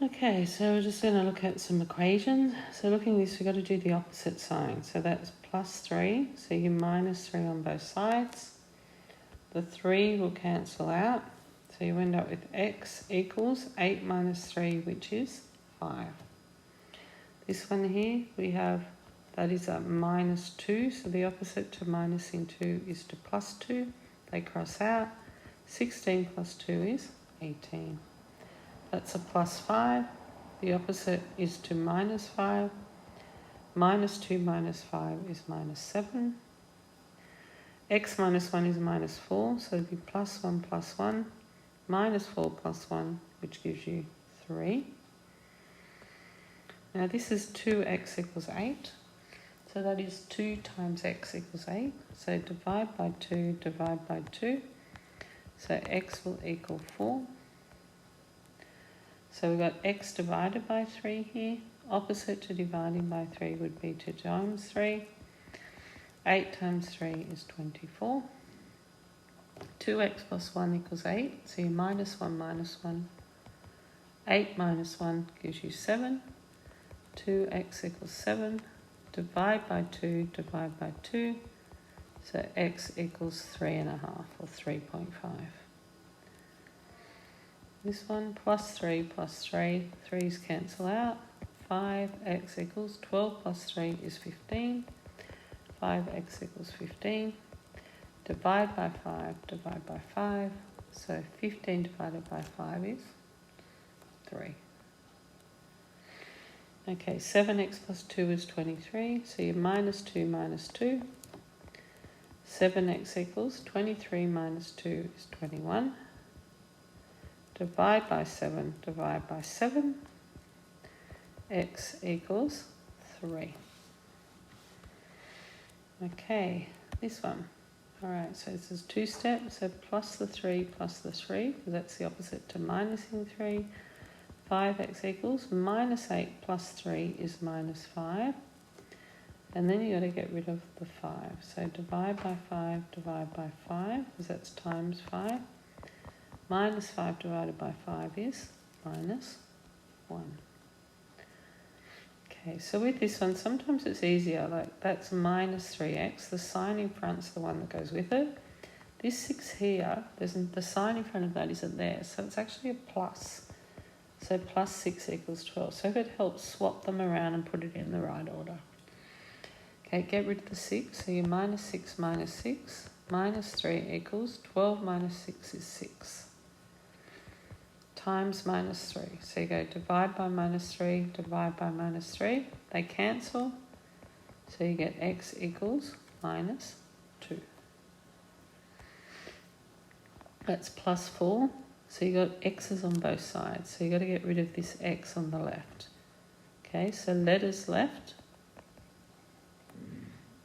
Okay, so we're just going to look at some equations. So looking at this, we've got to do the opposite sign. So that's plus 3. So you minus 3 on both sides. The 3 will cancel out. So you end up with x equals 8 minus 3, which is 5. This one here, we have, that is a minus 2. So the opposite to minusing 2 is to plus 2. They cross out. 16 plus 2 is 18. That's a plus 5. The opposite is to minus 5. Minus 2 minus 5 is minus 7. X minus 1 is minus 4, so it'll be plus 1 plus 1. Minus 4 plus 1, which gives you 3. Now this is 2x equals 8. So that is 2 times x equals 8. So divide by 2, divide by 2. So x will equal 4. So we've got x divided by 3 here. Opposite to dividing by 3 would be to times 3. 8 times 3 is 24. 2x plus 1 equals 8. So you minus 1 minus 1. 8 minus 1 gives you 7. 2x equals 7. Divide by 2, divide by 2. So x equals 3.5 or 3.5. This one, plus 3 plus 3. 3's cancel out. 5x equals 12 plus 3 is 15. 5x equals 15. Divide by 5, divide by 5. So 15 divided by 5 is 3. Okay, 7x plus 2 is 23. So you minus 2 minus 2. 7x equals 23 minus 2 is 21. Divide by 7, divide by 7. X equals 3. Okay, this one. Alright, so this is 2 steps. So plus the 3 plus the 3, because that's the opposite to minusing 3. 5x equals minus 8 plus 3 is minus 5. And then you got to get rid of the 5. So divide by 5, divide by 5, because that's times 5. Minus 5 divided by 5 is minus 1. Okay, so with this one, sometimes it's easier. Like that's minus 3x. The sign in front is the one that goes with it. This 6 here, the sign in front of that isn't there. So it's actually a plus. So plus 6 equals 12. So if it helps, swap them around and put it in the right order. Okay, get rid of the 6. So you minus 6 minus 6. Minus 3 equals 12 minus 6 is 6. Times minus 3. So you go divide by minus 3, divide by minus 3. They cancel. So you get x equals minus 2. That's plus 4. So you got x's on both sides. So you got to get rid of this x on the left. Okay, so letters left.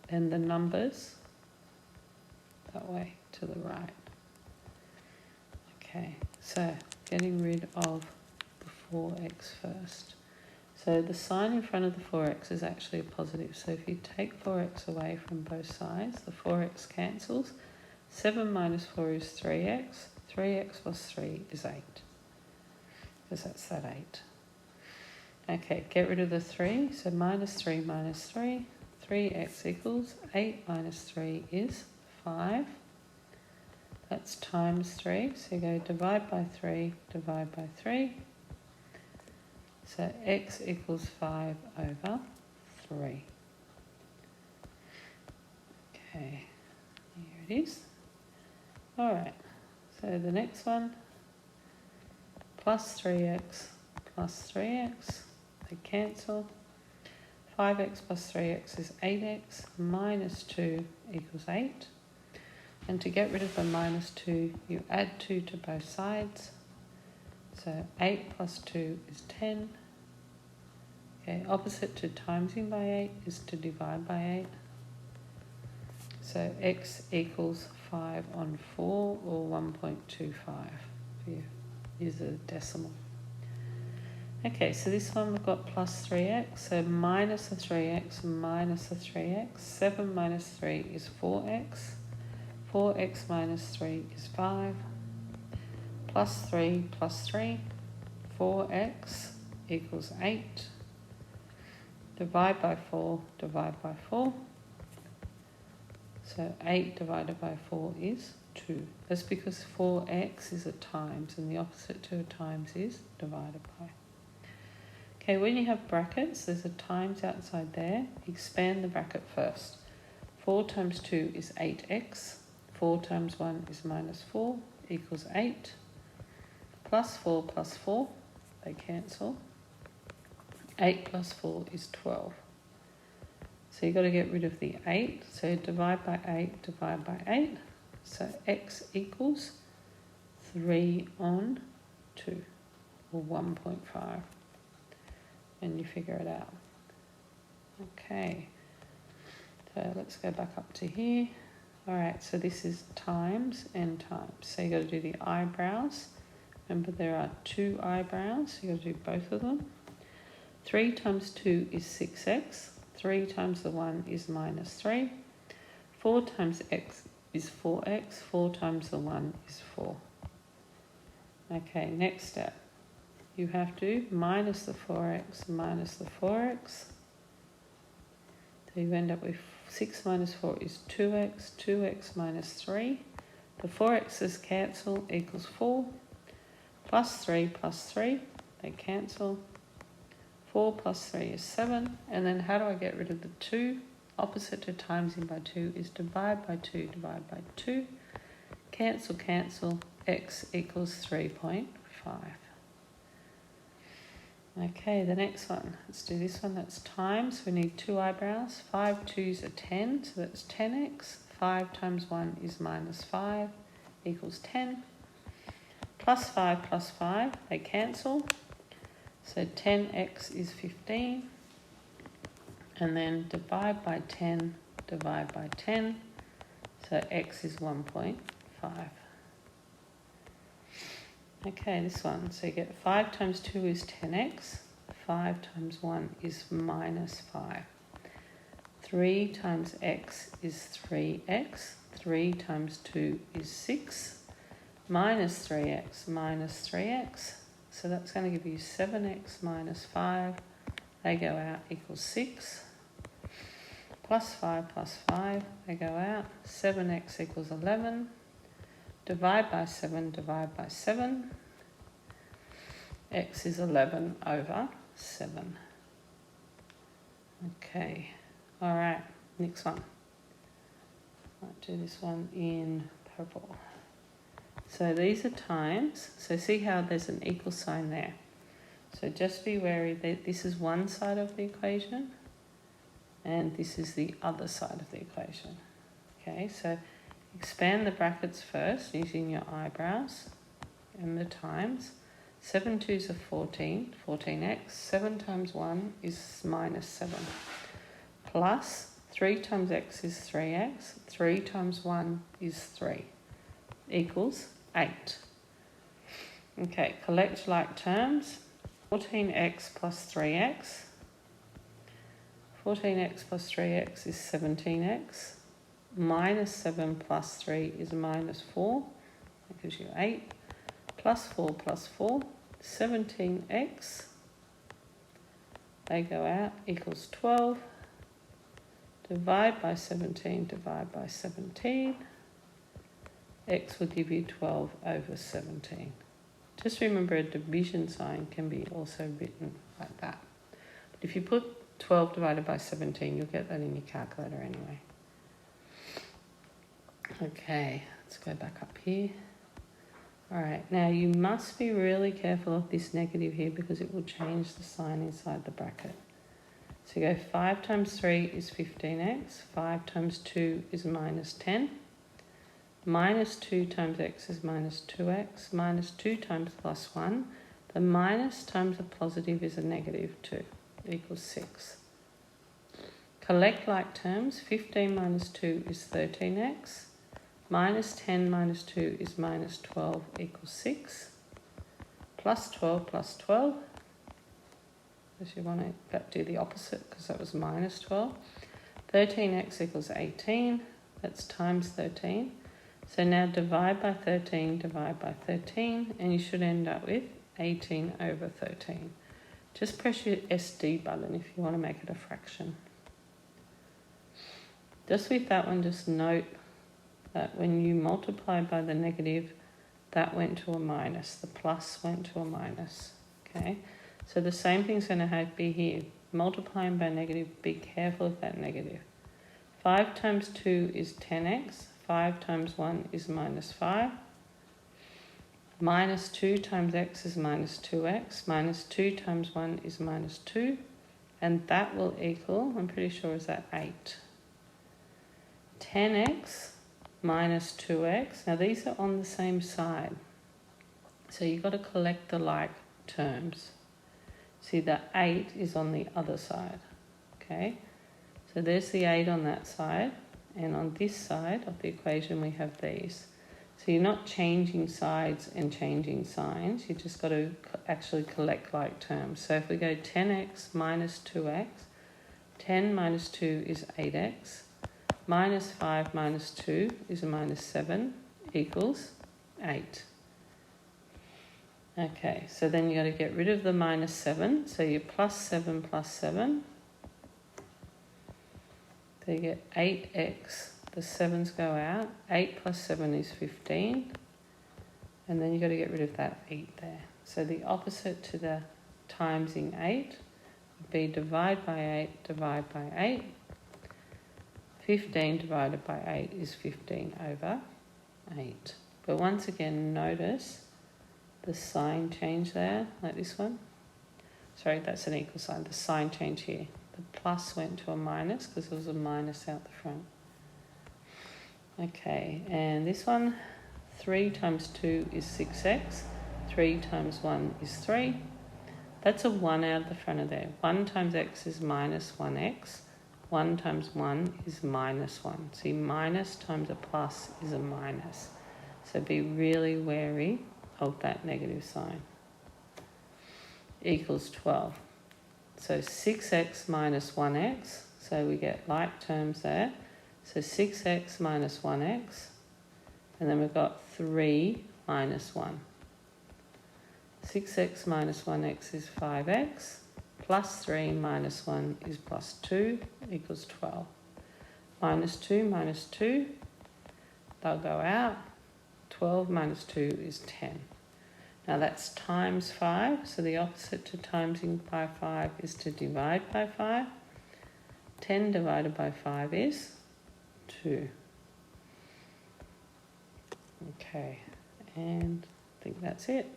And the numbers that way to the right. Okay, so getting rid of the 4x first. So the sign in front of the 4x is actually a positive. So if you take 4x away from both sides, the 4x cancels. 7 minus 4 is 3x. 3x plus 3 is 8. Because that's that 8. Okay, get rid of the 3. So minus 3 minus 3. 3x equals 8 minus 3 is 5. That's times 3. So you go divide by 3, divide by 3. So x equals 5 over 3. Okay, here it is. Alright, so the next one, plus 3x plus 3x, they cancel. 5x plus 3x is 8x, minus 2 equals 8. And to get rid of the minus 2, you add 2 to both sides. So 8 plus 2 is 10. Okay, opposite to timesing by 8 is to divide by 8. So x equals 5 on 4 or 1.25 if you use a decimal. Okay, so this one we've got plus 3x, so minus the 3x minus the 3x. 7 minus 3 is 4x. 4x minus 3 is 5. Plus 3 plus 3. 4x equals 8. Divide by 4, divide by 4. So 8 divided by 4 is 2. That's because 4x is a times, and the opposite to a times is divided by. Okay, when you have brackets, there's a times outside there. Expand the bracket first. 4 times 2 is 8x. 4 times 1 is minus 4 equals 8. Plus 4, they cancel. 8 plus 4 is 12. So you've got to get rid of the 8. So divide by 8, divide by 8. So x equals 3 on 2, or 1.5. And you figure it out. Okay. So let's go back up to here. Alright, so this is times and times. So you've got to do the eyebrows. Remember there are 2 eyebrows, so you've got to do both of them. 3 times 2 is 6x. 3 times the 1 is minus 3. 4 times x is 4x. 4 times the 1 is 4. Okay, next step. You have to minus the 4x minus the 4x. So you end up with 6 minus 4 is 2x. 2x minus 3. The 4x's cancel equals 4. Plus 3, they cancel. 4 plus 3 is 7. And then how do I get rid of the 2? Opposite to timesing by 2 is divide by 2, divide by 2. Cancel, cancel. X equals 3.5. Okay, the next one. Let's do this one. That's times. We need 2 eyebrows. 5 2's are 10, so that's 10x. 5 times 1 is minus 5 equals 10. Plus 5, they cancel. So 10x is 15. And then divide by 10, divide by 10. So x is 1.5. Okay, this one. So you get 5 times 2 is 10x. 5 times 1 is minus 5. 3 times x is 3x. 3 times 2 is 6. Minus 3x. So that's going to give you 7x minus 5. They go out equals 6. Plus 5, they go out. 7x equals 11. Divide by 7, divide by 7. X is 11 over 7. Okay, alright, next one. I'll do this one in purple. So these are times. So see how there's an equal sign there. So just be wary that this is one side of the equation and this is the other side of the equation. Okay, so expand the brackets first using your eyebrows and the times. 7 2's are 14, 14x. 7 times 1 is minus 7. Plus 3 times x is 3x. 3 times 1 is 3. Equals 8. Okay, collect like terms. 14x plus 3x. 14x plus 3x is 17x. Minus 7 plus 3 is minus 4. That gives you 8. Plus 4, 17x. They go out equals 12. Divide by 17, divide by 17. X will give you 12 over 17. Just remember a division sign can be also written like that. But if you put 12 divided by 17, you'll get that in your calculator anyway. Okay, let's go back up here. Alright, now you must be really careful of this negative here because it will change the sign inside the bracket. So you go 5 times 3 is 15x, 5 times 2 is minus 10, minus 2 times x is minus 2x, minus 2 times plus 1, the minus times a positive is a negative 2, equals 6. Collect like terms, 15 minus 2 is 13x, minus 10 minus 2 is minus 12 equals 6, plus 12 plus 12. If you want to do the opposite because that was minus 12. 13x equals 18. That's times 13. So now divide by 13, divide by 13, and you should end up with 18 over 13. Just press your SD button if you want to make it a fraction. Just with that one, just note that when you multiply by the negative, that went to a minus. The plus went to a minus. Okay? So the same thing's going to be here. Multiplying by negative, be careful of that negative. 5 times 2 is 10x. 5 times 1 is minus 5. Minus 2 times x is minus 2x. Minus 2 times 1 is minus 2. And that will equal, I'm pretty sure, is that 8. 10x minus 2x. Now these are on the same side. So you've got to collect the like terms. See, the 8 is on the other side. Okay? So there's the 8 on that side. And on this side of the equation we have these. So you're not changing sides and changing signs. You just got to actually collect like terms. So if we go 10x minus 2x, 10 minus 2 is 8x. Minus 5 minus 2 is a minus 7 equals 8. Okay, so then you got to get rid of the minus 7. So you're plus 7 plus 7. So you get 8x. The 7s go out. 8 plus 7 is 15. And then you got to get rid of that 8 there. So the opposite to the timesing 8 would be divide by 8, divide by 8. 15 divided by 8 is 15 over 8. But once again, notice the sign change there, like this one. Sorry, that's an equal sign. The sign change here. The plus went to a minus because there was a minus out the front. Okay, and this one, 3 times 2 is 6x. 3 times 1 is 3. That's a 1 out the front of there. 1 times x is minus 1x. 1 times 1 is minus 1. See, minus times a plus is a minus. So be really wary of that negative sign. Equals 12. So 6x minus 1x. So we get like terms there. So 6x minus 1x. And then we've got 3 minus 1. 6x minus 1x is 5x. Plus 3 minus 1 is plus 2 equals 12. Minus 2, they'll go out. 12 minus 2 is 10. Now that's times 5, so the opposite to timesing by 5 is to divide by 5. 10 divided by 5 is 2. Okay, and I think that's it.